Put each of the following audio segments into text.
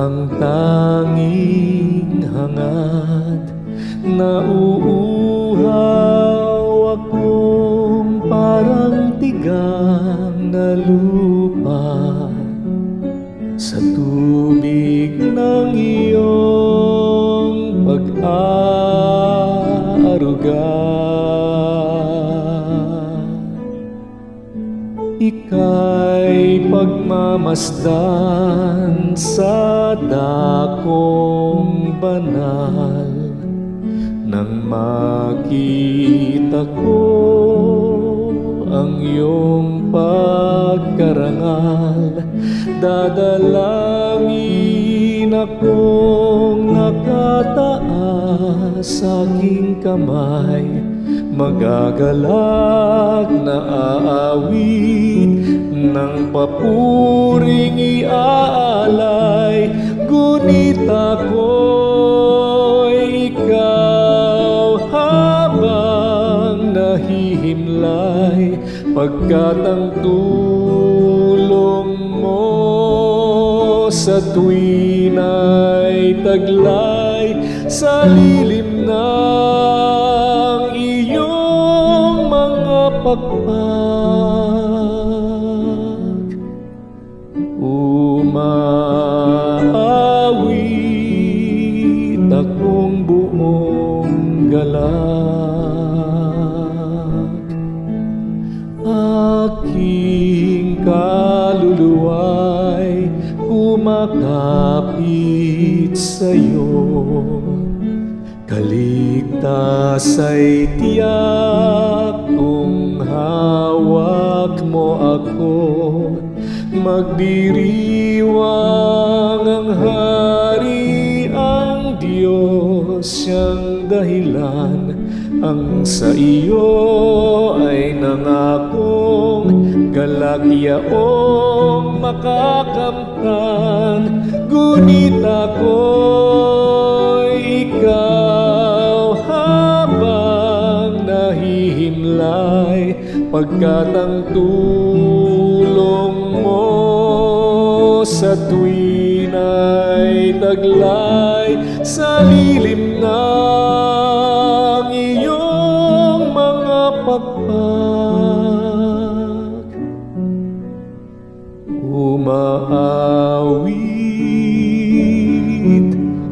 ang tanging hangad. Nauuhaw akong parang tigang na lupa sa tubig ng iyong pag-aaruga. Ika'y pagmamasdan sa dakong banal. Nang makita ko ang iyong pagkarangal, dadalangin akong nakataas sa aking kamay, magagalak na aawit ng papuring iaalay. Ngunit ako'y ikaw habang nahihimlay, pagkat ang tulong mo sa tuwin ay taglay sa lilim ng iyong mga pakpak. Umaawit akong buong galak, aking kaluluwa'y kumakapit sa'yo. Kaligtas ay tiyak kung hawak mo ako. Magdiriwang ang hari, ang Diyos siyang dahilan. Ang sa iyo ay nangakong galakyaong makakamtan. Ngunit ako'y ikaw habang nahihimlay, pagkat ang tulong mo sa tuwin ay taglay sa lilim ng iyong mga pakpak. Umaawit,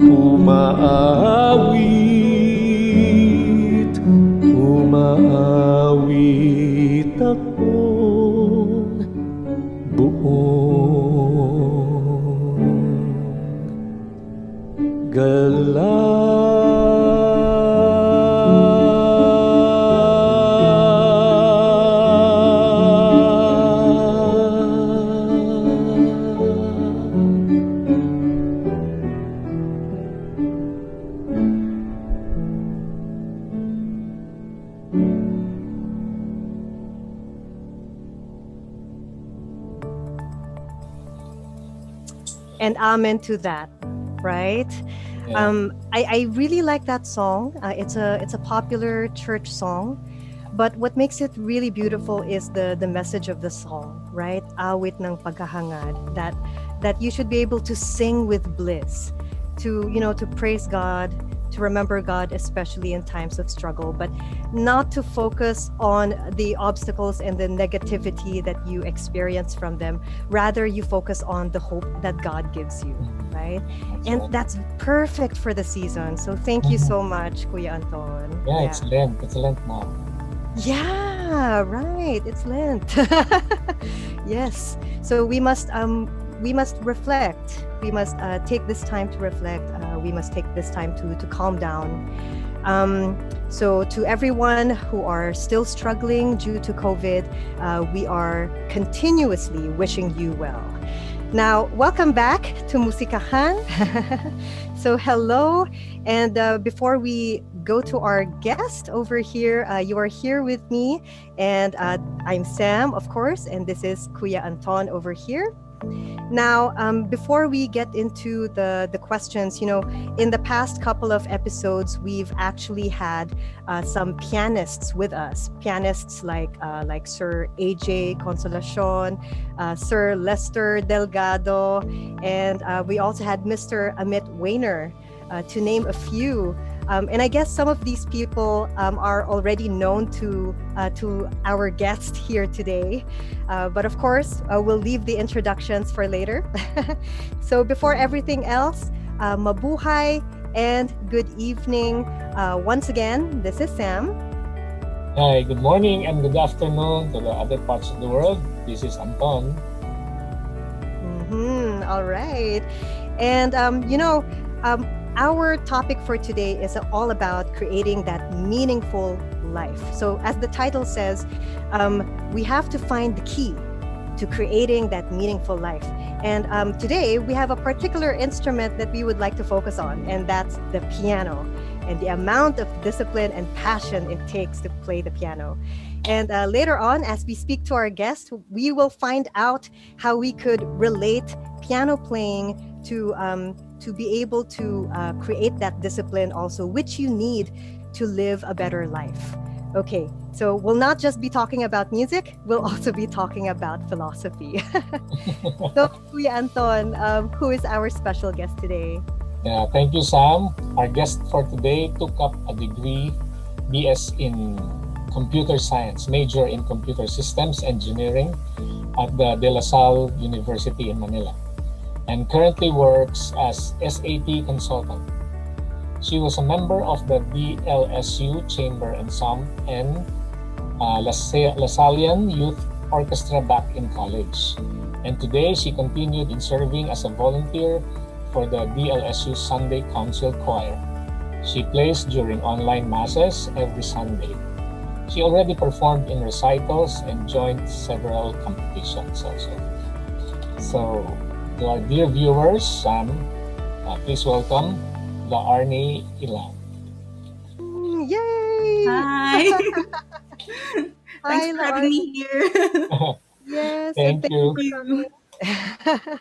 umaawit, umaawit akong buong galak. And amen to that, right? Yeah. I really like that song. It's a popular church song, but what makes it really beautiful is the message of the song, right? Awit ng paghahangad, that you should be able to sing with bliss, to to praise God, to remember God, especially in times of struggle, but not to focus on the obstacles and the negativity that you experience from them. Rather, you focus on the hope that God gives you, right? And that's perfect for the season. So thank you so much, Kuya Anton. Yeah, excellent, ma'am. Yeah, right. It's Lent. Yes. So we must reflect. We must take this time to reflect. We must take this time to calm down. So to everyone who are still struggling due to COVID, we are continuously wishing you well. Now, welcome back to Musikahan. So hello, and before we go to our guest over here, you are here with me, and I'm Sam, of course, and this is Kuya Anton over here. Now, before we get into the questions, in the past couple of episodes, we've actually had some pianists with us. Pianists like Sir AJ Consolacion, Sir Lester Delgado, and we also had Mr. Amit Weiner, to name a few. And I guess some of these people are already known to our guest here today. But of course, we'll leave the introductions for later. So before everything else, mabuhay and good evening. Once again, this is Sam. Hi, good morning and good afternoon to the other parts of the world. This is Anton. All right. And, our topic for today is all about creating that meaningful life. So, as the title says, we have to find the key to creating that meaningful life. And today, we have a particular instrument that we would like to focus on, and that's the piano, and the amount of discipline and passion it takes to play the piano. And later on, as we speak to our guest, we will find out how we could relate piano playing to be able to create that discipline also, which you need to live a better life. Okay, so we'll not just be talking about music, we'll also be talking about philosophy. So, Kuya Anton, who is our special guest today? Yeah, thank you, Sam. Our guest for today took up a degree, BS in Computer Science, major in Computer Systems Engineering at the De La Salle University in Manila, and currently works as SAT consultant. She was a member of the DLSU Chamber Ensemble and Lasallian Youth Orchestra back in college. And today she continued in serving as a volunteer for the DLSU Sunday Council Choir. She plays during online masses every Sunday. She already performed in recitals and joined several competitions also. So, to our dear viewers, please welcome Laarni Ilan. Yay! Hi. Hi, Thanks for having me here. Yes, Thank and you. for coming.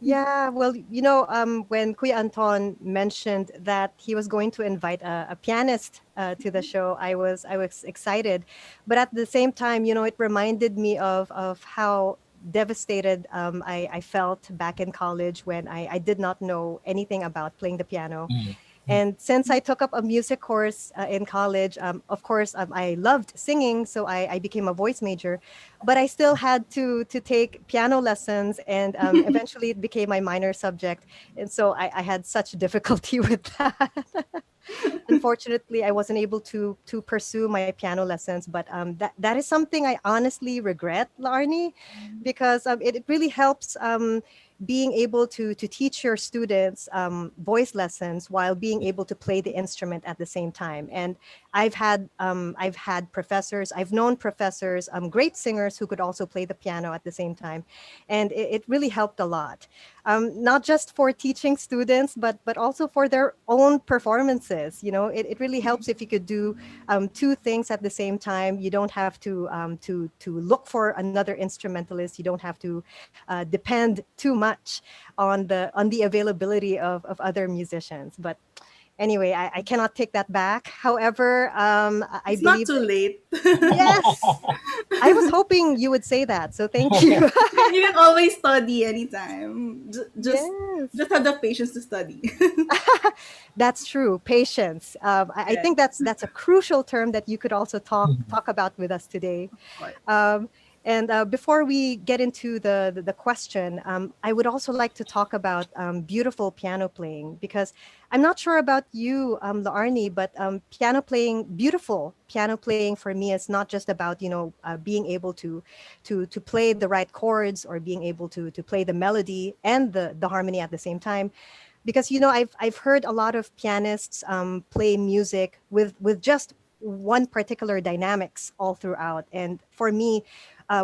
Yeah, well, when Kuya Anton mentioned that he was going to invite a pianist to the show, I was excited, but at the same time, it reminded me of how devastated I felt back in college when I did not know anything about playing the piano. Mm. And since I took up a music course in college, of course, I loved singing, so I became a voice major. But I still had to take piano lessons, and eventually it became my minor subject. And so I had such difficulty with that. Unfortunately, I wasn't able to pursue my piano lessons, but that is something I honestly regret, Larnie, because it really helps being able to teach your students voice lessons while being able to play the instrument at the same time. And I've had professors, I've known professors, great singers who could also play the piano at the same time, and it really helped a lot. Not just for teaching students, but also for their own performances. It really helps if you could do two things at the same time. You don't have to look for another instrumentalist. You don't have to depend too much on the availability of other musicians. But anyway, I cannot take that back. However, I It's not believe too late. yes, I was hoping you would say that. So thank you. You can always study anytime. Yes. Just have the patience to study. That's true. Patience. I Yeah. think that's a crucial term that you could also talk about with us today. course. And before we get into the question, I would also like to talk about beautiful piano playing, because I'm not sure about you, Laarni, but beautiful piano playing for me is not just about being able to play the right chords, or being able to play the melody and the harmony at the same time. Because I've heard a lot of pianists play music with just one particular dynamics all throughout, and for me,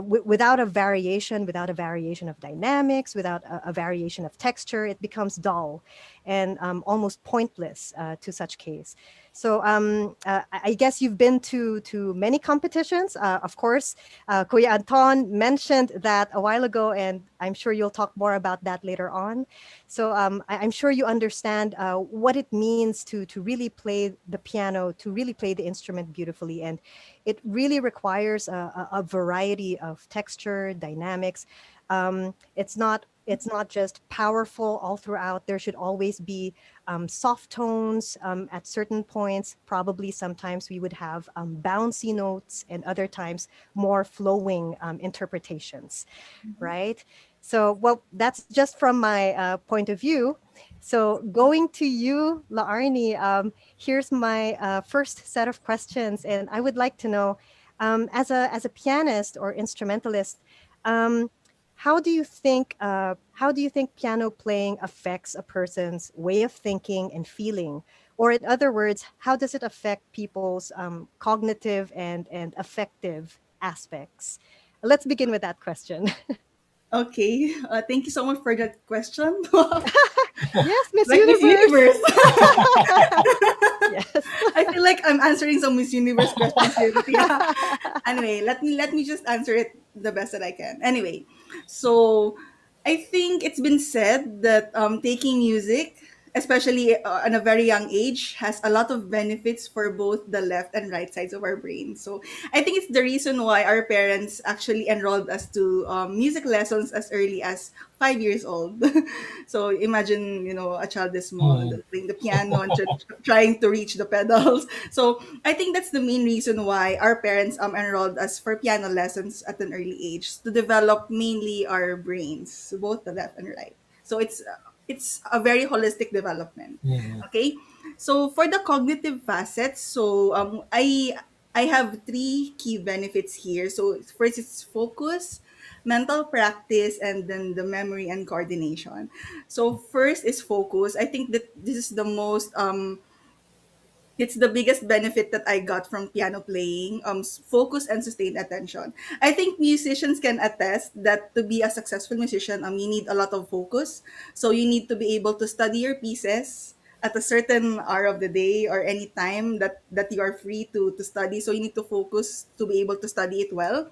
without a variation of dynamics, without a variation of texture, it becomes dull and almost pointless to such case. So I guess you've been to many competitions. Of course, Kuya Anton mentioned that a while ago, and I'm sure you'll talk more about that later on. So I'm sure you understand what it means to really play the piano, to really play the instrument beautifully, and it really requires a variety of texture, dynamics. It's not just powerful all throughout. There should always be soft tones at certain points. Probably sometimes we would have bouncy notes, and other times more flowing interpretations, right? So, well, that's just from my point of view. So, going to you, Laarni, here's my first set of questions, and I would like to know, as a pianist or instrumentalist, um, how do you think piano playing affects a person's way of thinking and feeling? Or in other words, how does it affect people's cognitive and affective aspects? Let's begin with that question. Okay. Thank you so much for that question. Yes, Miss Like Miss Universe. Universe. Yes. I feel like I'm answering some Miss Universe questions here, but yeah. Anyway, let me just answer it the best that I can. Anyway, so I think it's been said that taking music, especially at a very young age, has a lot of benefits for both the left and right sides of our brain. So I think it's the reason why our parents actually enrolled us to music lessons as early as 5 years old. So imagine, a child is small, Mm. playing the piano and trying to reach the pedals. So I think that's the main reason why our parents enrolled us for piano lessons at an early age, to develop mainly our brains, so both the left and right. So it's a very holistic development. Mm. Okay, so for the cognitive facets, so I have three key benefits here. So first, it's focus, mental practice, and then the memory and coordination. So first is focus. I think that this is the most it's the biggest benefit that I got from piano playing, focus and sustained attention. I think musicians can attest that to be a successful musician, you need a lot of focus. So you need to be able to study your pieces at a certain hour of the day or any time that you are free to study. So you need to focus to be able to study it well,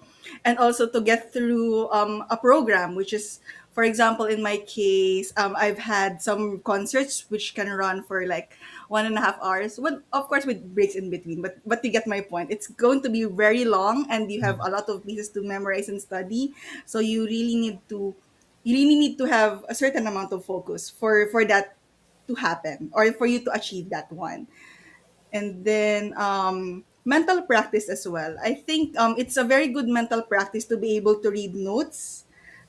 and also to get through a program, which is, for example, in my case, I've had some concerts which can run for like 1.5 hours. Well, of course, with breaks in between, but you get my point. It's going to be very long, and you have a lot of pieces to memorize and study. So you really need to have a certain amount of focus for that to happen, or for you to achieve that one. And then mental practice as well. I think it's a very good mental practice to be able to read notes,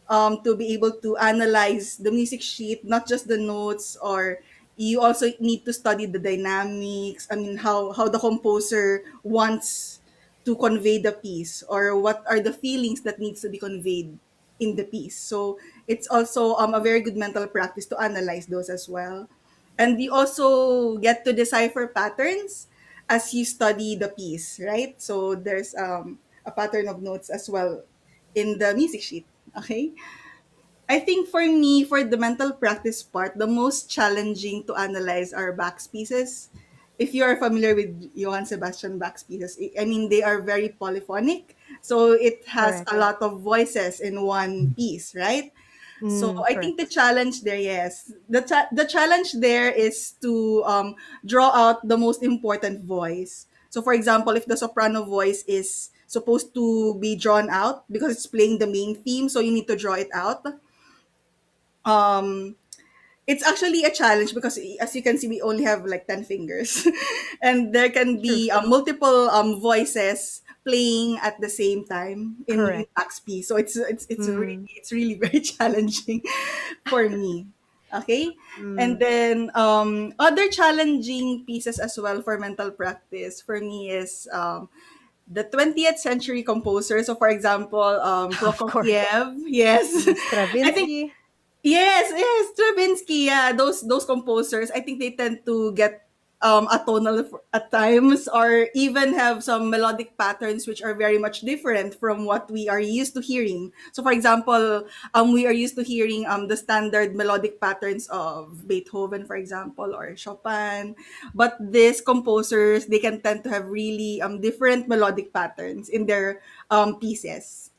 to be able to analyze the music sheet, not just the notes, or you also need to study the dynamics. I mean, how the composer wants to convey the piece, or what are the feelings that needs to be conveyed in the piece. So it's also a very good mental practice to analyze those as well. And you also get to decipher patterns as you study the piece, right? So there's a pattern of notes as well in the music sheet. Okay. I think for me, for the mental practice part, the most challenging to analyze are Bach's pieces. If you are familiar with Johann Sebastian Bach's pieces, I mean, they are very polyphonic. So it has Correct. a lot of voices in one piece, right? So I think the Correct. challenge there, yes, the challenge there is to draw out the most important voice. So for example, if the soprano voice is supposed to be drawn out because it's playing the main theme, so you need to draw it out. Um, it's actually a challenge because, as you can see, we only have like 10 fingers, and there can True. be multiple voices playing at the same time in Correct. Paxp. So it's really Mm, it's really very challenging for me. Okay, and mm. then other challenging pieces as well for mental practice for me is the 20th century composers. So for example, Of course. Prokofiev. Yes, I think. Stravinsky. Yes, yes, Stravinsky. Yeah, those composers. I think they tend to get. atonal at times, or even have some melodic patterns which are very much different from what we are used to hearing. So, for example, we are used to hearing the standard melodic patterns of Beethoven, for example, or Chopin. But these composers, they can tend to have really different melodic patterns in their pieces.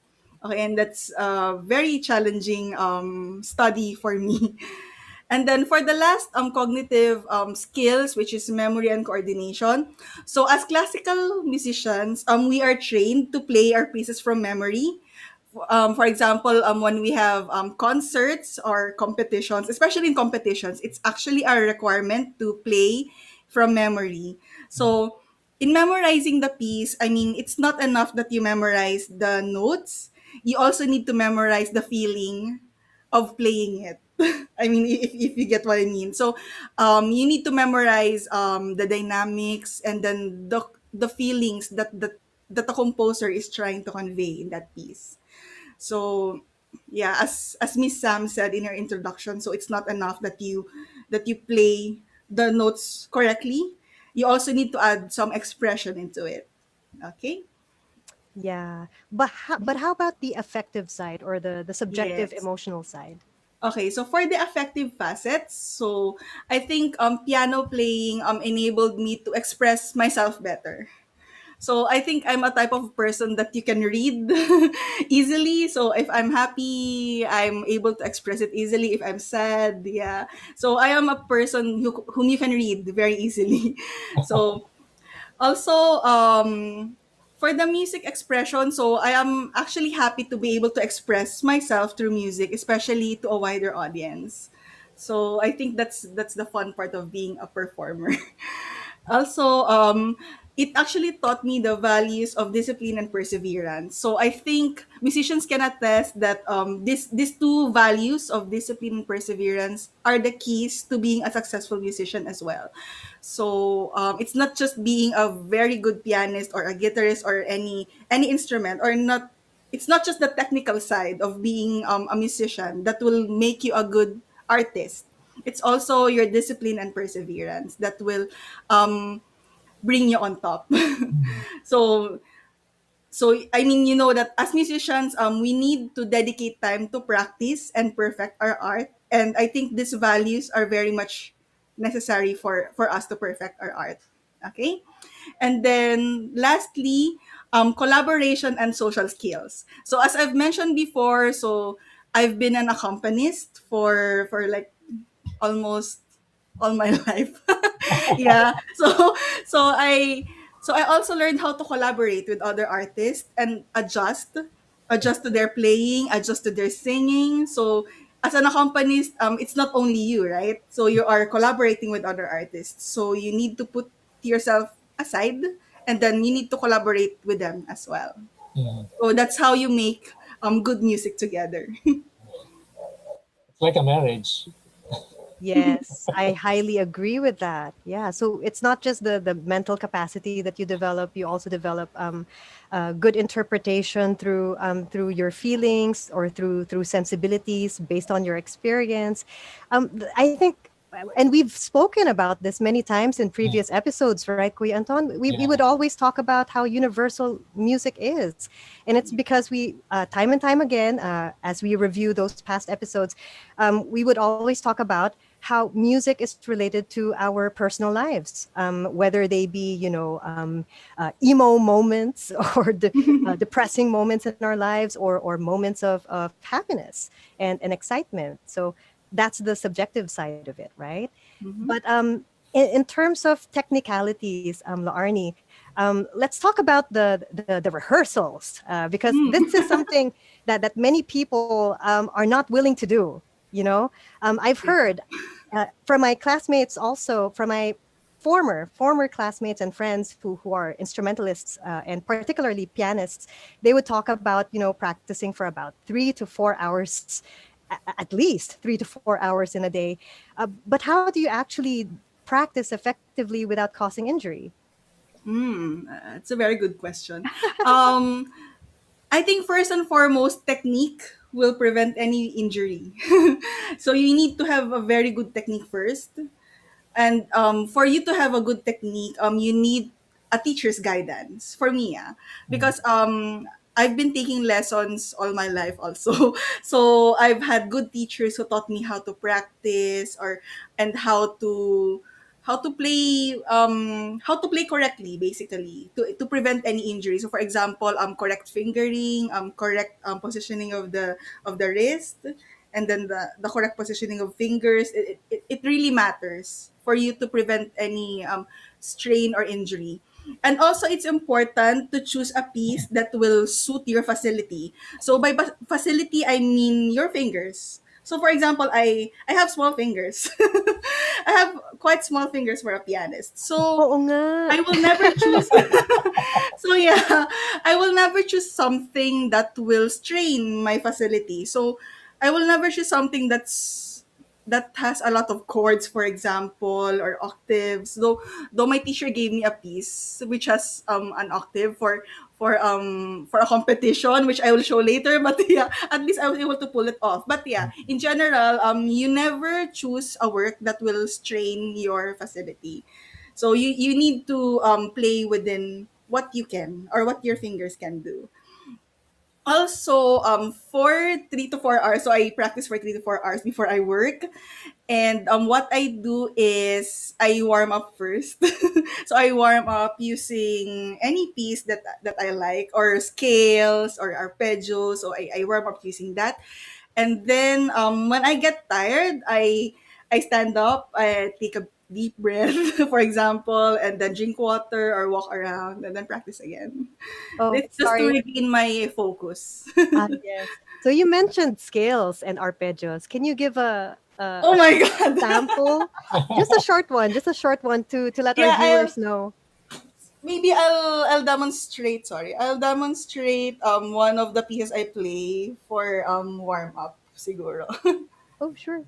Okay, and that's a very challenging study for me. And then for the last cognitive skills, which is memory and coordination. So as classical musicians, we are trained to play our pieces from memory. For example, when we have concerts or competitions, especially in competitions, it's actually a requirement to play from memory. So in memorizing the piece, I mean, it's not enough that you memorize the notes. You also need to memorize the feeling of playing it. I mean, if you get what I mean. So, you need to memorize the dynamics and then the feelings that the composer is trying to convey in that piece. So, yeah, as Miss Sam said in her introduction, so it's not enough that you play the notes correctly. You also need to add some expression into it. Okay. Yeah. But how about the affective side or the subjective Yes. emotional side? Okay, so for the affective facets, so I think piano playing enabled me to express myself better. So I think I'm a type of person that you can read easily. So if I'm happy, I'm able to express it easily. If I'm sad, yeah. So I am a person whom you can read very easily. So also, for the music expression, so I am actually happy to be able to express myself through music, especially to a wider audience. So I think that's the fun part of being a performer. Also, it actually taught me the values of discipline and perseverance. So I think musicians can attest that these two values of discipline and perseverance are the keys to being a successful musician as well. So it's not just being a very good pianist or a guitarist or any instrument, or not. It's not just the technical side of being a musician that will make you a good artist. It's also your discipline and perseverance that will um, bring you on top. so I mean, you know that as musicians, we need to dedicate time to practice and perfect our art, and I think these values are very much necessary for us to perfect our art. Okay, and then lastly, collaboration and social skills. So as I've mentioned before, so I've been an accompanist for like almost all my life. Yeah. So I also learned how to collaborate with other artists and adjust to their playing, adjust to their singing. So as an accompanist, it's not only you, right? So you are collaborating with other artists. So you need to put yourself aside, and then you need to collaborate with them as well. Mhm. So that's how you make good music together. It's like a marriage. Yes, I highly agree with that. Yeah, so it's not just the mental capacity that you develop; you also develop good interpretation through your feelings or through sensibilities based on your experience. I think, and we've spoken about this many times in Mm. previous episodes, right, Kuya Anton? We Yeah. would always talk about how universal music is, and it's because we time and time again, as we review those past episodes, we would always talk about how music is related to our personal lives, whether they be, emo moments or depressing moments in our lives, or moments of happiness and excitement. So that's the subjective side of it, right? Mhm. But in terms of technicalities, Laarni, let's talk about the rehearsals, because Mm. this is something that many people are not willing to do. I've Yeah. heard from my classmates, also from my former classmates and friends who are instrumentalists, and particularly pianists. They would talk about practicing for about 3 to 4 hours, at least 3 to 4 hours in a day. But how do you actually practice effectively without causing injury? It's a very good question. Um, I think first and foremost, technique will prevent any injury. So you need to have a very good technique first. And for you to have a good technique, you need a teacher's guidance. For me, because I've been taking lessons all my life also. So I've had good teachers who taught me how to practice, or and how to play correctly, basically, to prevent any injury. So for example, correct fingering, correct positioning of the wrist, and then the correct positioning of fingers. It really matters for you to prevent any strain or injury. And also, it's important to choose a piece that will suit your facility. So by facility, I mean your fingers. So for example, I have small fingers. I have quite small fingers for a pianist. So Oo nga. I will never choose. So yeah, I will never choose something that will strain my facility. So I will never choose something that has a lot of chords, for example, or octaves. Though my teacher gave me a piece which has an octave for a competition, which I will show later. But yeah, at least I was able to pull it off. But yeah, in general, you never choose a work that will strain your facility. So you need to play within what you can, or what your fingers can do. Also, for 3 to 4 hours, so I practice for 3 to 4 hours before I work. And what I do is I warm up first. So I warm up using any piece that I like, or scales or arpeggios. So I warm up using that. And then when I get tired, I stand up, I take a deep breath, for example, and then drink water or walk around and then practice again. Oh, It's just to sorry. regain my focus. Yes. So you mentioned scales and arpeggios. Can you give Oh a my short god. sample? Just a short one to let our Yeah, viewers know. maybe I'll demonstrate. Sorry, I'll demonstrate one of the pieces I play for warm up, siguro. Oh, sure.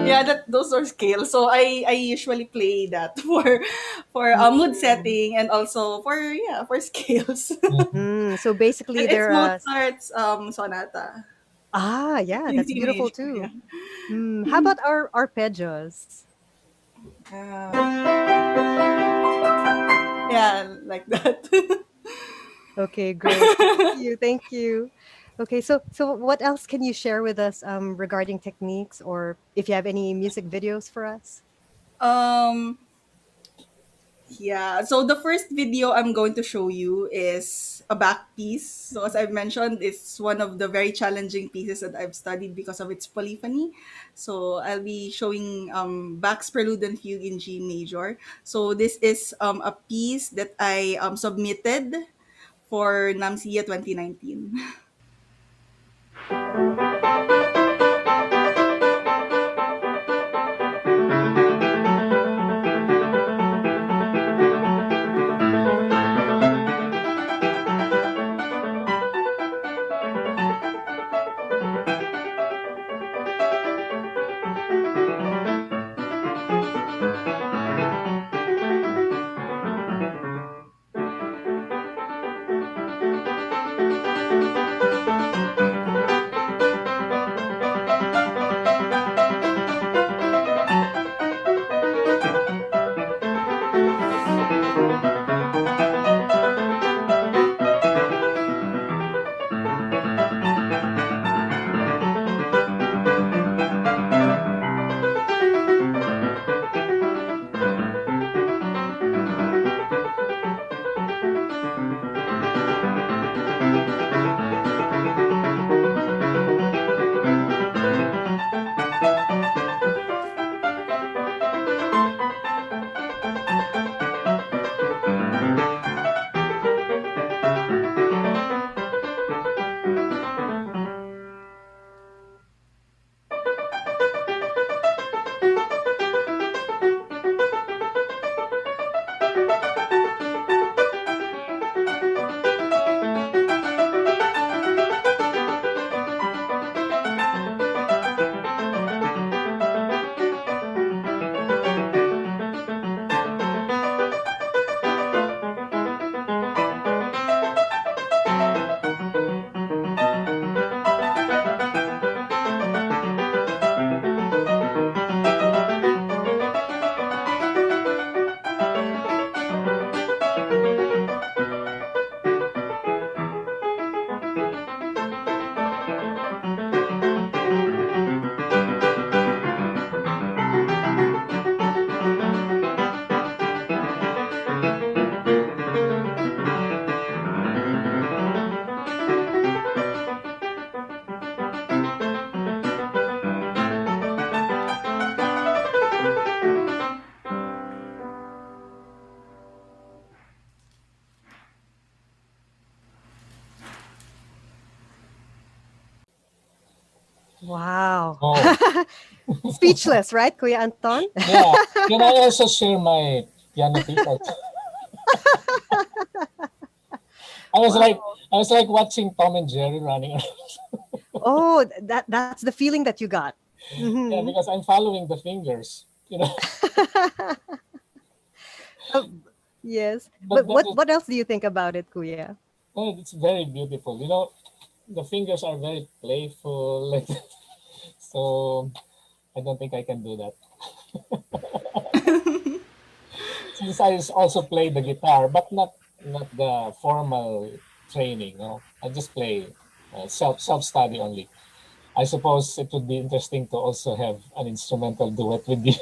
Yeah, that those are scales. So I usually play that for mood setting, and also for scales. So basically, And it's they're Mozart's sonata yeah, in that's C beautiful major. Yeah. too. How about our arpeggios? Uh, yeah, like that. Okay, great. Thank you. Thank you. Okay, so what else can you share with us regarding techniques, or if you have any music videos for us? um Yeah, so the first video I'm going to show you is a back piece. So as I've mentioned, it's one of the very challenging pieces that I've studied because of its polyphony. So I'll be showing Bach's Prelude and Fugue in G major. So this is a piece that I submitted for NAMSIA 2019. Wow. Oh, Speechless, right, Kuya Anton? yeah. Can I also share my piano piece? I was Wow. like, I was like watching Tom and Jerry running around. Oh, that's the feeling that you got. Yeah, Hmm. because I'm following the fingers. Oh, yes. But But that what is, what else do you think about it, Kuya? oh, it's very beautiful. The fingers are very playful. Like, so I don't think I can do that. Since I also play the guitar, but not the formal training. No, I just play self study only. I suppose it would be interesting to also have an instrumental duet with you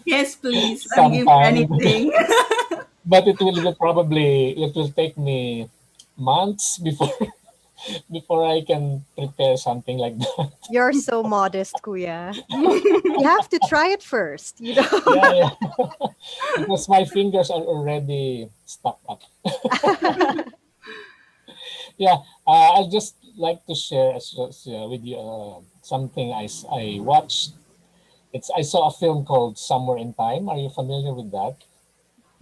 Yes, please. I'm game for sometime. anything. But it will take me months before before I can prepare something like that. You're so modest, Kuya. You have to try it first, you know? Yeah, yeah. Because my fingers are already stuck up. Yeah, I'd just like to share with you something I watched. I saw a film called Somewhere in Time. Are you familiar with that?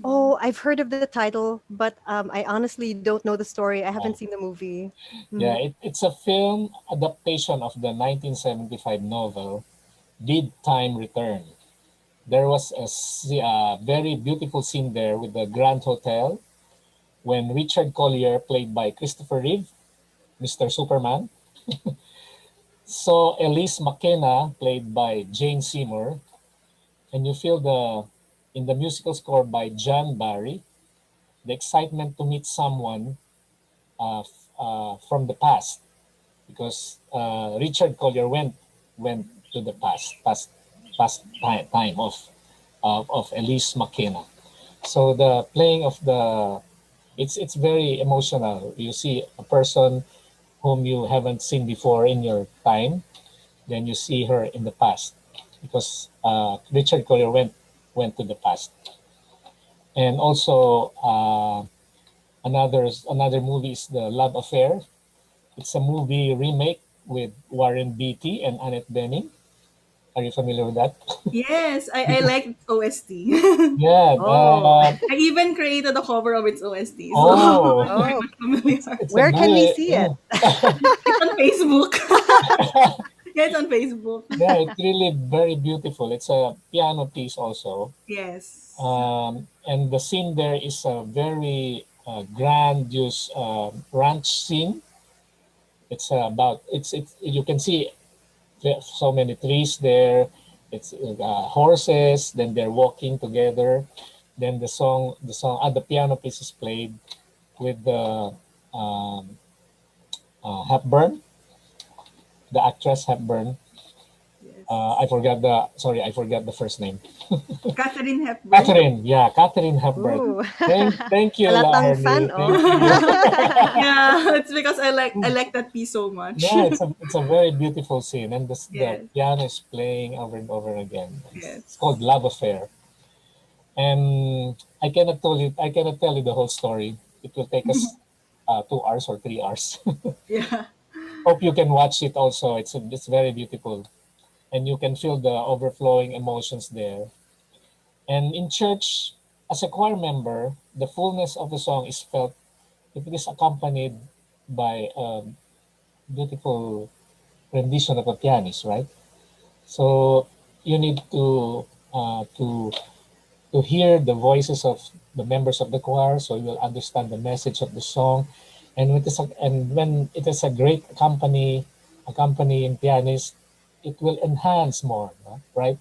Oh, I've heard of the title, but I honestly don't know the story. I haven't Yeah, seen the movie. yeah. Mhm. It's a film adaptation of the 1975 novel Did Time Return? There was a very beautiful scene there with the Grand Hotel when Richard Collier, played by Christopher Reeve, Mr. Superman, saw Elise McKenna, played by Jane Seymour, and you feel in the musical score by John Barry, the excitement to meet someone from the past, because Richard Collier went to the past time of Elise McKenna. So the playing of the it's very emotional. You see a person whom you haven't seen before in your time, then you see her in the past, because Richard Collier went to the past. And also another movie is The Love Affair. It's a movie remake with Warren Beatty and Annette Bening. Are you familiar with that? Yes, I like OST. Yeah. Oh, I even created a cover of its OST, so Oh, I'm very oh, much familiar. it's a where can we very see it? yeah. It's on Facebook. Yeah, it's on Facebook. Yeah, it's really very beautiful. It's a piano piece also. Yes. And the scene there is a very grandiose ranch scene. It's you can see so many trees there. It's horses. Then they're walking together. Then the piano piece is played with the um, Hepburn, the actress Hepburn. Yes. I forgot the first name. Catherine Hepburn. Catherine, yeah, Catherine Hepburn. Ooh, Thank you, halatang Arnie. fan, Thank oh. you. Yeah, it's because I like that piece so much. Yeah, it's a very beautiful scene, and the Yes. piano is playing over and over again. It's called Yes. Love Affair, and I cannot tell you the whole story. It will take us 2 hours or 3 hours. Yeah. Hope you can watch it also. It's very beautiful, and you can feel the overflowing emotions there. And in church, as a choir member, the fullness of the song is felt if it is accompanied by a beautiful rendition of a pianist, right? So you need to hear the voices of the members of the choir, so you will understand the message of the song. And when it is a great accompanying pianist, it will enhance more, no? Right?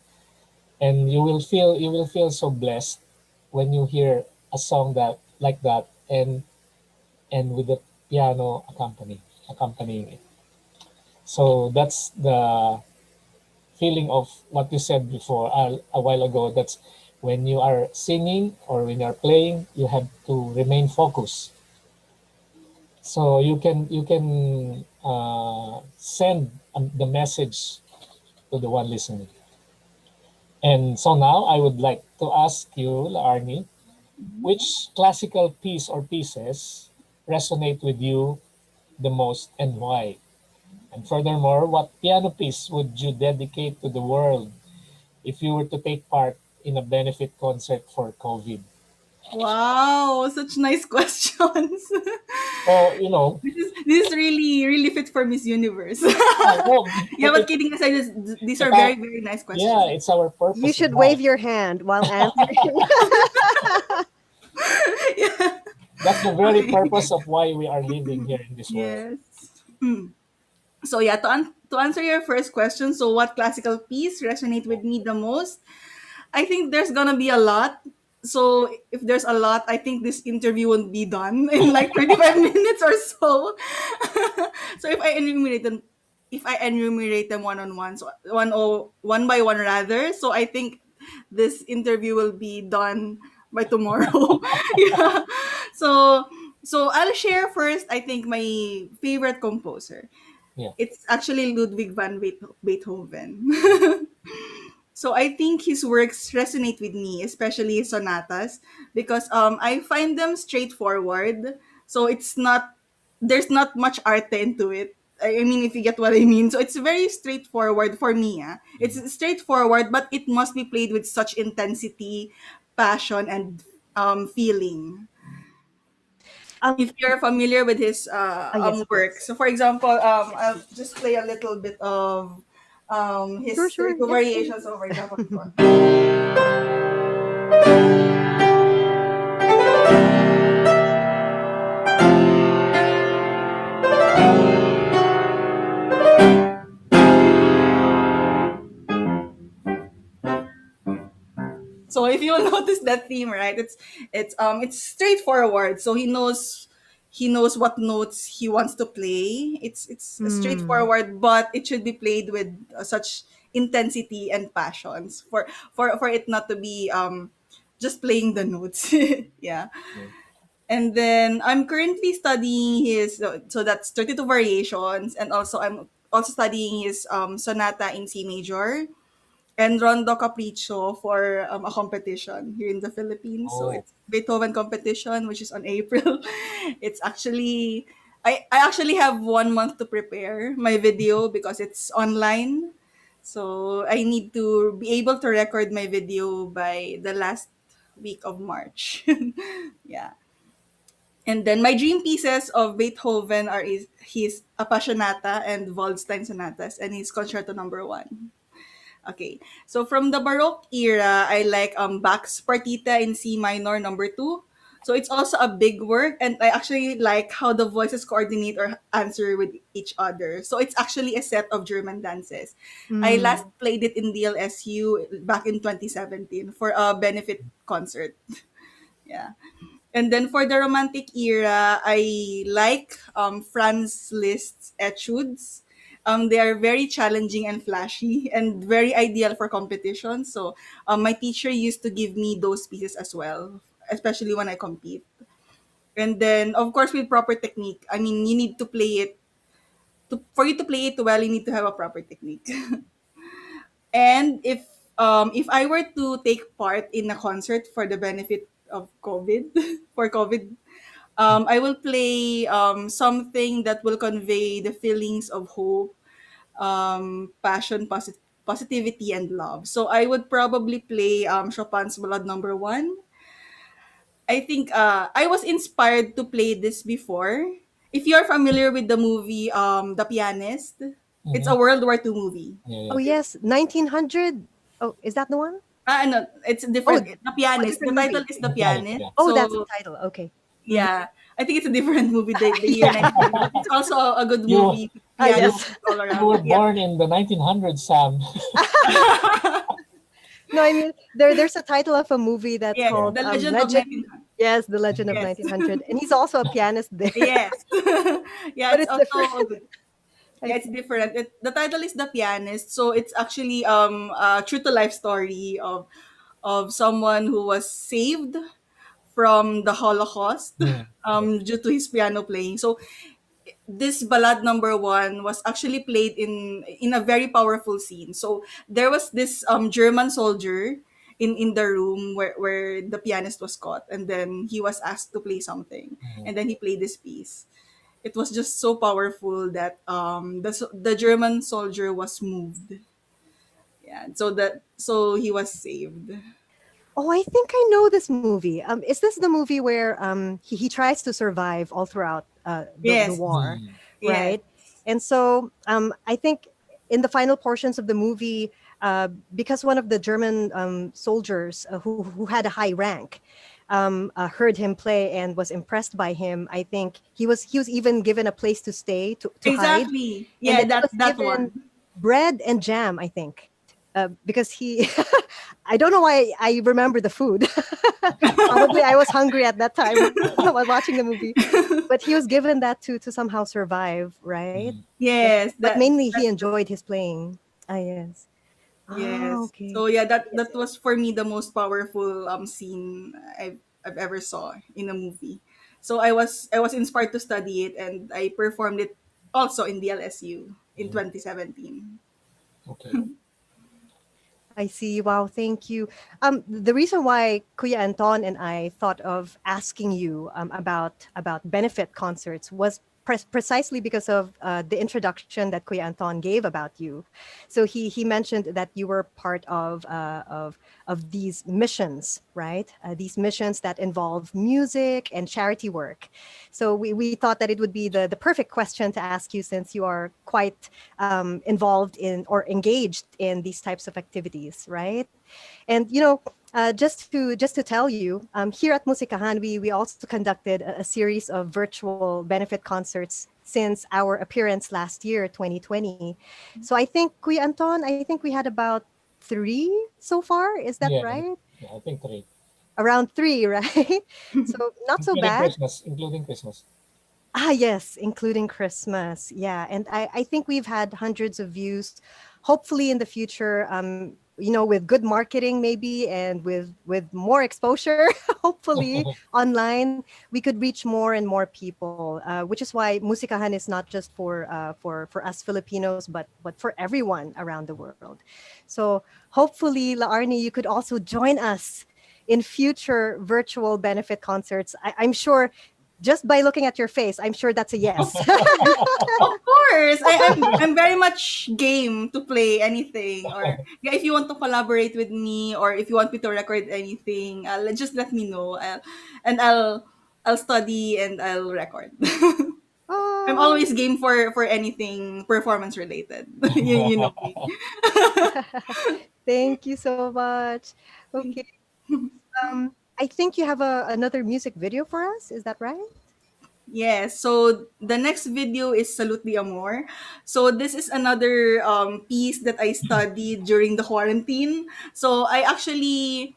And you will feel so blessed when you hear a song that like that and with the piano accompaniment. accompanying it. So that's the feeling of what you said before a while ago. That's when you are singing or when you're playing, you have to remain focused. So you can send the message to the one listening. And so now I would like to ask you, Arnie, which classical piece or pieces resonate with you the most and why? And furthermore, what piano piece would you dedicate to the world if you were to take part in a benefit concert for COVID? Wow, such nice questions. So, you know, This is really really fit for Miss Universe. no, Yeah, but but kidding aside, these are it's, very very nice yeah, questions. it's our You purpose in should wave life. your hand while answering. Yeah. That's the very Okay. purpose of why we are living here in this world. Yes. So yeah, to answer your first question, so what classical piece resonate with me the most? I think there's gonna be a lot. So if there's a lot, I think this interview won't be done in like 35 minutes or so. So if I enumerate them one on one, so one by one rather. So I think this interview will be done by tomorrow. Yeah. So I'll share first. I think my favorite composer. Yeah. It's actually Ludwig van Beethoven. So I think his works resonate with me, especially his sonatas, because I find them straightforward. So it's not there's not much art into it. I mean, if you get what I mean. So it's very straightforward for me. Ah. It's straightforward, but it must be played with such intensity, passion, and feeling. um, If you're familiar with his yes, work. yes. So, for example, I'll just play a little bit of Sure, his sure. two Yes, please. variations. So, for example, this one. So if you notice that theme, right, it's straightforward. So he knows what notes he wants to play. It's Hmm. straightforward, but it should be played with such intensity and passions for it not to be just playing the notes. Yeah. Yeah. And then I'm currently studying his so that's 32 variations, and also I'm also studying his sonata in C major and Rondo Capriccio for a competition here in the Philippines. So Oh, it's Beethoven competition, which is on April. It's actually I actually have 1 month to prepare my video because it's online. So I need to be able to record my video by the last week of March. Yeah. And then my dream pieces of Beethoven are his Appassionata and Waldstein sonatas and his Concerto number 1. Okay. So from the Baroque era, I like Bach's Partita in C minor number 2. So it's also a big work, and I actually like how the voices coordinate or answer with each other. So it's actually a set of German dances. I last Hmm. played it in DLSU back in 2017 for a benefit concert. Yeah. And then for the romantic era, I like Franz Liszt's etudes. They are very challenging and flashy and very ideal for competition. So my teacher used to give me those pieces as well, especially when I compete. And then, of course, with proper technique. I mean, you need to play it. For you to play it well, you need to have a proper technique. And if I were to take part in a concert for the benefit of COVID, for COVID, I will play something that will convey the feelings of hope, passion, positivity, and love. So I would probably play Chopin's Ballad number 1. I think I was inspired to play this before. If you're familiar with the movie The Pianist, it's mm-hmm. a World War II movie. Yeah, Oh yeah. yes, 1900. Oh, is that the one? No, it's Oh, different. The a Pianist. The different title movie. is The The pianist, Pianist. yeah. Oh, that's the So title. Okay. Mhm. yeah, I think it's a different movie. The year Yeah. 1900, but it's also a good You movie. Ah, you Pianist yes. all you were around. Yeah. born in the 1900s, Sam. No, I mean there's a title of a movie that's Yes, Yeah. called The Legend of Legend. 1900. Yes, The Legend of Yes. 1900. And he's also a pianist there, Yes. Yeah, but it's it's different. also I yeah, it's see. different. The title is The Pianist, so it's actually a true to life story of someone who was saved from the Holocaust Mm. due to his piano playing. So this ballad number one was actually played in a very powerful scene. So there was this German soldier in the room where the pianist was caught, and then he was asked to play something, Mm. and then he played this piece. It was just so powerful that the German soldier was moved. Yeah, so he was saved. Oh, I think I know this movie. Is this the movie where he tries to survive all throughout the Yes, war, Mm. yes, right? And so I think in the final portions of the movie, because one of the German soldiers who had a high rank heard him play and was impressed by him, I think he was even given a place to stay to hide, exactly. and Yeah, then he was that given one. bread and jam, I think, because he I don't know why I remember the food. Probably I was hungry at that time while watching the movie. But he was given that to somehow survive, right? Mm. But Yes, but mainly he that's true. enjoyed his playing. Ah, yes. Ah, Yes. okay. So yeah, Yes, that yes. was for me the most powerful scene I've ever saw in a movie. So I was inspired to study it, and I performed it also in the LSU in Mm. 2017. Okay. I see. Wow, thank you. The reason why Kuya Anton and I thought of asking you about benefit concerts was precisely because of the introduction that Kuya Anton gave about you. So he mentioned that you were part of these missions, right? These missions that involve music and charity work. So we thought that it would be the perfect question to ask you, since you are quite involved in or engaged in these types of activities, right? And just to tell you, here at Musikahan, we also conducted a series of virtual benefit concerts since our appearance last year, 2020. So I think, Kuya Anton, I think we had about three so far. Is that Yeah. right? Yeah. I think three, Around three, right? So not so including bad. Christmas. Including Christmas. Ah, yes, including Christmas. Yeah. And I think we've had hundreds of views. Hopefully in the future, with good marketing maybe, and with more exposure, hopefully online, we could reach more and more people. Which is why Musikahan is not just for us Filipinos, but for everyone around the world. So hopefully, Laarni, you could also join us in future virtual benefit concerts. I'm sure just by looking at your face, I'm sure that's a yes. Of course, I'm very much game to play anything, or yeah, if you want to collaborate with me, or if you want me to record anything, just let me know. And I'll study and I'll record. I'm Oh, always game for anything performance related. You know me. thank you so much. Okay. I think you have another music video for us. Is that right? Yes. So the next video is Salute the Amor. So this is another piece that I studied during the quarantine. So I actually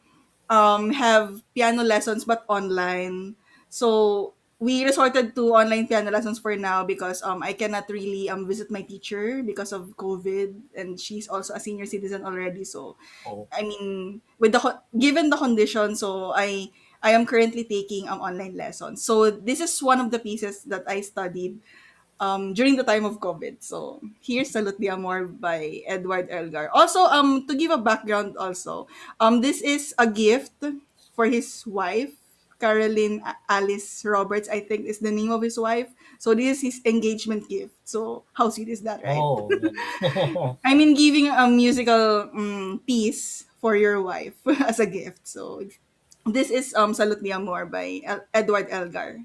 have piano lessons but online. So we resorted to online piano lessons for now because I cannot really visit my teacher because of COVID, and she's also a senior citizen already. So Oh. I mean, with given the condition, so I am currently taking online lessons. So this is one of the pieces that I studied during the time of COVID. So here's Salute de Amor by Edward Elgar. Also, to give a background also, this is a gift for his wife, Caroline Alice Roberts, I think is the name of his wife. So this is his engagement gift. So how sweet is that, right? Oh. Yeah. I mean, giving a musical piece for your wife as a gift. So this is Salute de Amor by Edward Elgar.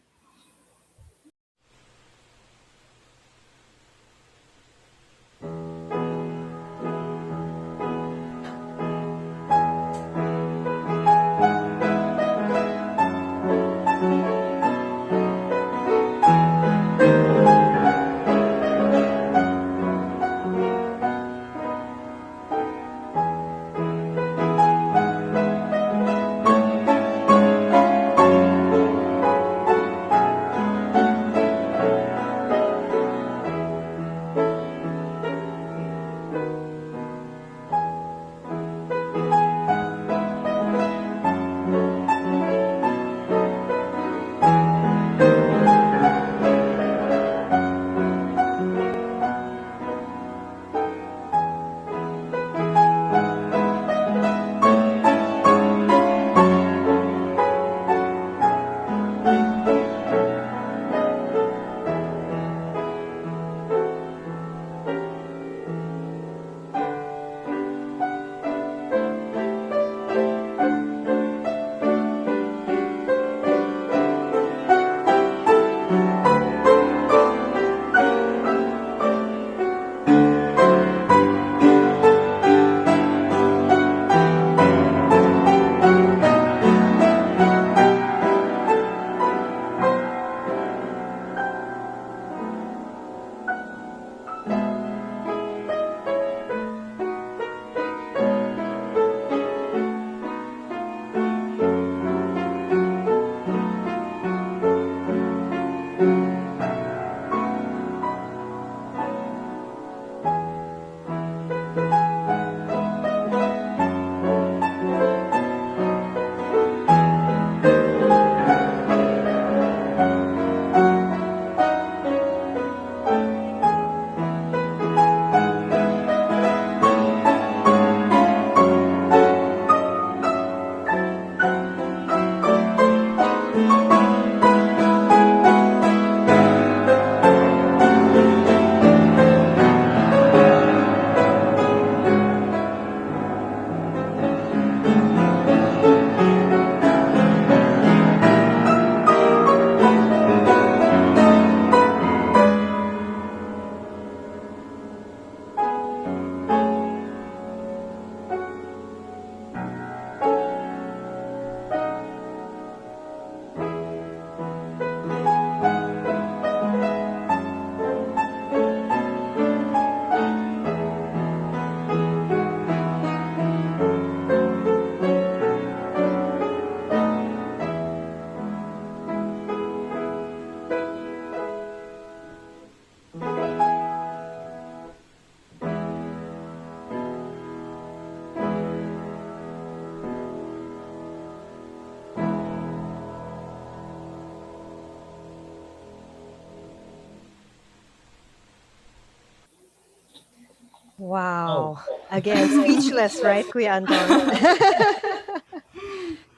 Wow. Oh, Again, speechless, right, Kuya Anton?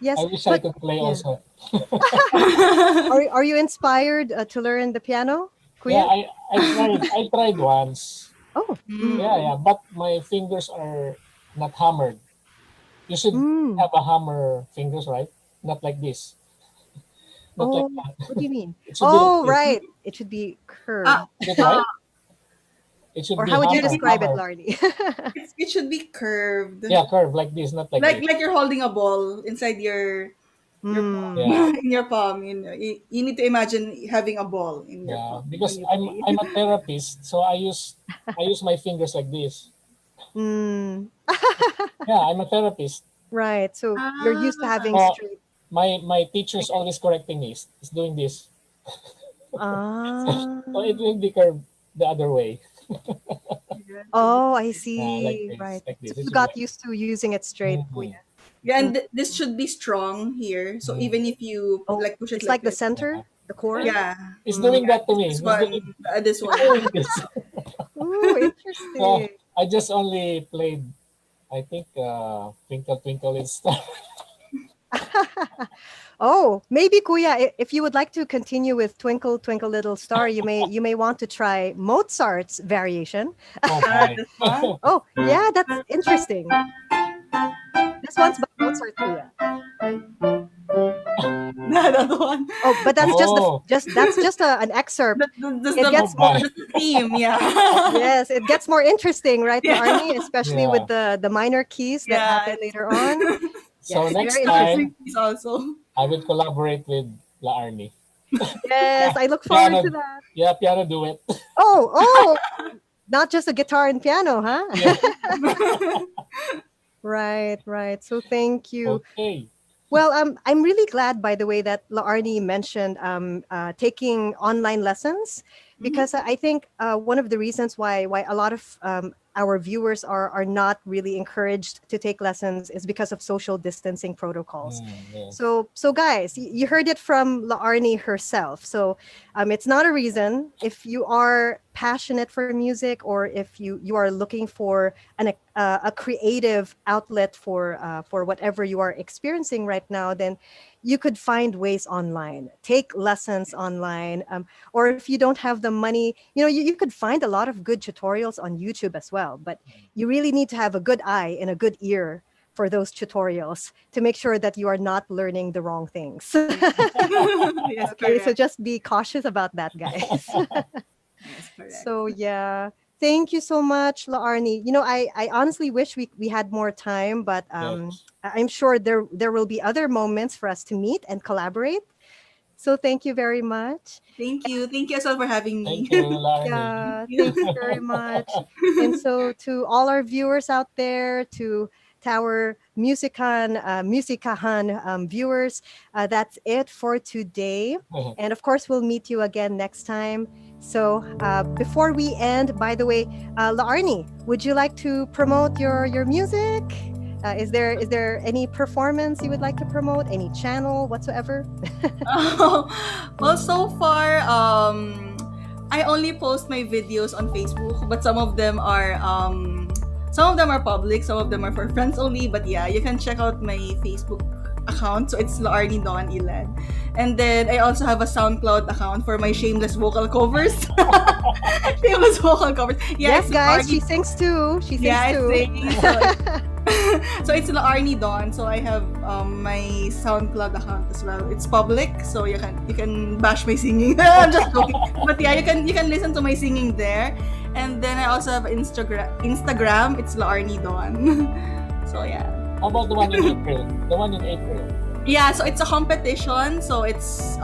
Yes, I wish I but could play yeah. also. Are you inspired to learn the piano, Yeah, Kuya? I tried once. Oh, Yeah, Mm. yeah, but my fingers are not hammered. You should mm. have a hammer fingers, right? Not like this. Not like Oh, what do that. you mean? It should be like Oh, this. right. It should be Ah, curved. Is it right? It should Or be how would you hammer, describe it, hammer. Lardy? it should be curved. Yeah, curve like this, not like this. Like you're holding a ball inside your palm. Hmm. Yeah, In your palm, you need to imagine having a ball in your yeah. palm when Because you I'm play. I'm a therapist, so I use my fingers like this. Mm. Yeah, I'm a therapist. Right. So you're used to having Ah, So straight my teacher's fingers. always correcting me. Is doing this. Ah. So it will be curved the other way. Oh, I Like see. this, Right. like So this. It you should be got like used to using it straight, mhm, Kuya. yeah, Mm. and this should be strong here. So mhm. even if you Oh, like push it it's like like the this, center, Yeah. the core. And yeah, he's Mm. doing yeah, that to me. this one, this He's one. doing this. Ooh, So interesting. I just only played, I think, Twinkle Twinkle Little Star. Oh, maybe Kuya, if you would like to continue with Twinkle Twinkle Little Star, you may want to try Mozart's variation. Oh my. This one. Oh, yeah, that's interesting. This one's by Mozart, Kuya. That one. Oh, but that's just Oh, an excerpt. That's It oh gets the more my. that's the theme. Yeah. yes, it gets more interesting, right, Yeah. Arnie? Especially with Yeah. the minor keys that Yeah. happen later on. So Yes, next very time interesting. It's also. I will collaborate with La Arnie. Yes, Yeah, I look forward to piano. that. Yeah, piano duet. Oh, not just a guitar and piano, huh? Yeah. Right, right. So thank you. Okay. Well, I'm really glad, by the way, that Laarni mentioned taking online lessons, Mhm. because I think one of the reasons why a lot of our viewers are not really encouraged to take lessons is because of social distancing protocols. Yes. So guys, you heard it from Laarni herself. So it's not a reason. If you are passionate for music, or if you are looking for a creative outlet for whatever you are experiencing right now, then you could find ways online, take lessons online, or if you don't have the money, you could find a lot of good tutorials on YouTube as well. But you really need to have a good eye and a good ear for those tutorials to make sure that you are not learning the wrong things. Yes, Okay, so correct. just be cautious about that, guys. Yes, correct. So yeah, thank you so much, Laarni. I honestly wish we had more time, but Yes. I'm sure there will be other moments for us to meet and collaborate. So thank you very much. Thank you. Thank you as well for having me. Thank you, La Arnie. Yeah, thank you very much. And so to all our viewers out there, to our Musikahan viewers, that's it for today. And of course, we'll meet you again next time. So before we end, by the way, Laarni, would you like to promote your music? Is there any performance you would like to promote? Any channel whatsoever? Well, so far, I only post my videos on Facebook, but some of them are public, some of them are for friends only. But yeah, you can check out my Facebook account. So it's Laarni Don Ilan. And then I also have a SoundCloud account for my shameless vocal covers. Shameless vocal covers. Yeah, Yes, it's guys, Laarni. she sings too. She sings Yeah, I too. sing. So it's Laarni Don. So I have my SoundCloud account as well. It's public, so you can bash my singing. I'm just joking. But yeah, you can listen to my singing there. And then I also have Instagram. It's Laarni Don. So yeah. How about the one in April? The one in April. Yeah, so it's a competition. So it's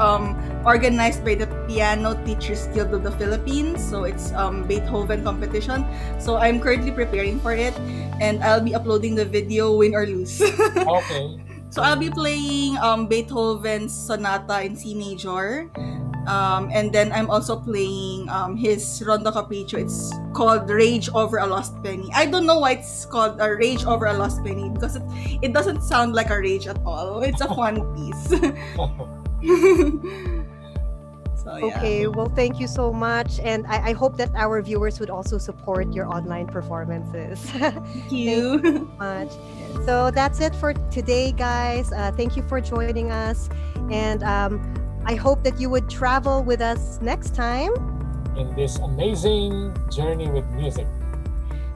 organized by the Piano Teachers Guild of the Philippines. So it's Beethoven competition. So I'm currently preparing for it, and I'll be uploading the video, win or lose. Okay. So I'll be playing Beethoven's Sonata in C major. And then I'm also playing his Rondo Capriccio. It's called Rage Over a Lost Penny. I don't know why it's called a Rage Over a Lost Penny, because it doesn't sound like a rage at all. It's a fun piece. So So yeah. Okay, well, thank you so much. And I hope that our viewers would also support your online performances. Thank you. Much. So that's it for today, guys. Thank you for joining us. And I hope that you would travel with us next time. In this amazing journey with music.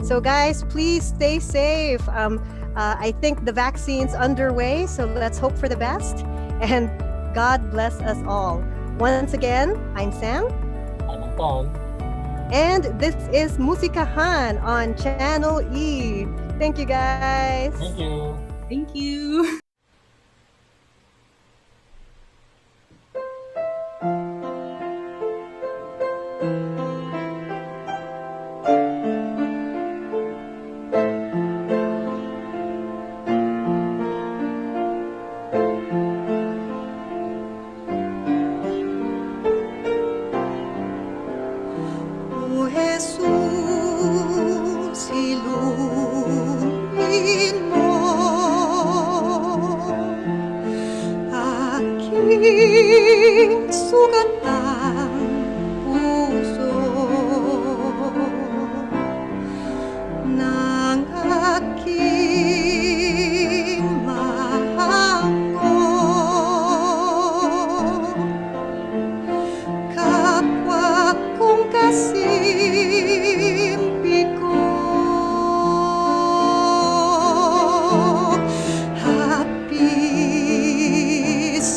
So, guys, please stay safe. I think the vaccine's underway, so let's hope for the best. And God bless us all. Once again, I'm Sam. I'm Anton. And this is Musikahan on Channel E. Thank you, guys. Thank you. Thank you. O Jesus, ilumin mo aking sugatang puso ng aking mahangko. Kapwa kong kasimpi ko, hapis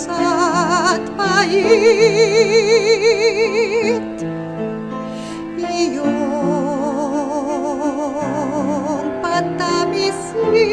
at pait, iyong patamisin